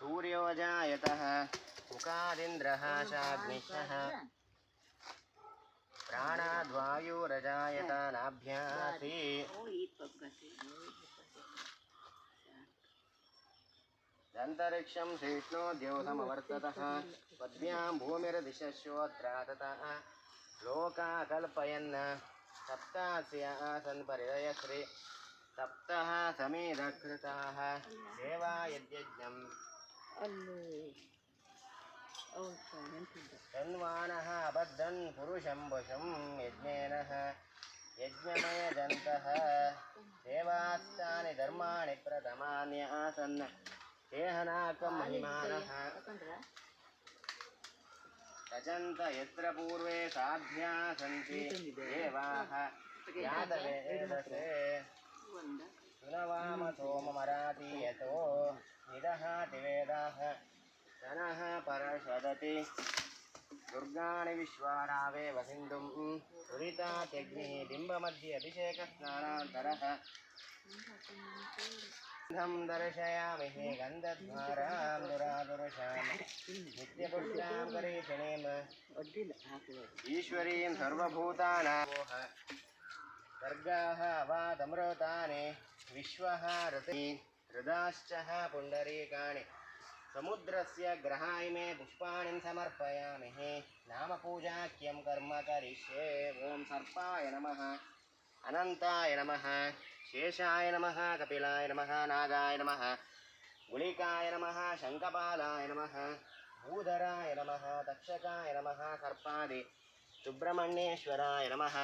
सूर्यो जायतः मुखादिन्द्रः शाग्निष्ठः प्राणाद्वायुरजायत नाभ्यासी अंतरिक्षं शीष्णो द्योतमवर्ततः पद्भ्यां भूमिर्दिशश्चोत्राततः लोका कल्पयन् सप्तास्य आसन् परिदयश्री सप्तः समीरकृताः देवा यद्यज्ञम् तन्वानः अबद्धन् पुरुषं वशं यज्ञेनः यज्ञमयजन्तः देवास्तानि धर्माणि प्रथमानि आसन् देहनाकं महिमानः रचन्त यत्र पूर्वे साध्या सन्ति देवाः यातवेदसे सुनवाम सोममराति यतो निदहाति वेदाः जनः परषदति दुर्गाणि विश्वानावे वसिन्धुं सुरिता त्यग्निः बिम्बमध्ये अभिषेकस्नानान्तरः गन्धं दर्शयामि हि गन्धद्वारां दुरादुर्शां नित्यपुष्टां करीषिणीम् ईश्वरीं सर्वभूतानां सर्गाः अवादमृतानि विश्वः ऋति हृदाश्च पुण्डरीकाणि समुद्रस्य ग्रहाइमे पुष्पाणि समर्पयामि नामपूजाख्यं कर्म करिष्ये ओं सर्पाय नमः अनन्ताय नमः शेषाय नमः कपिलाय नमः नागाय नमः गुलिकाय नमः शङ्खपालाय नमः भूधराय नमः तक्षकाय नमः सर्पादि सुब्रह्मण्येश्वराय नमः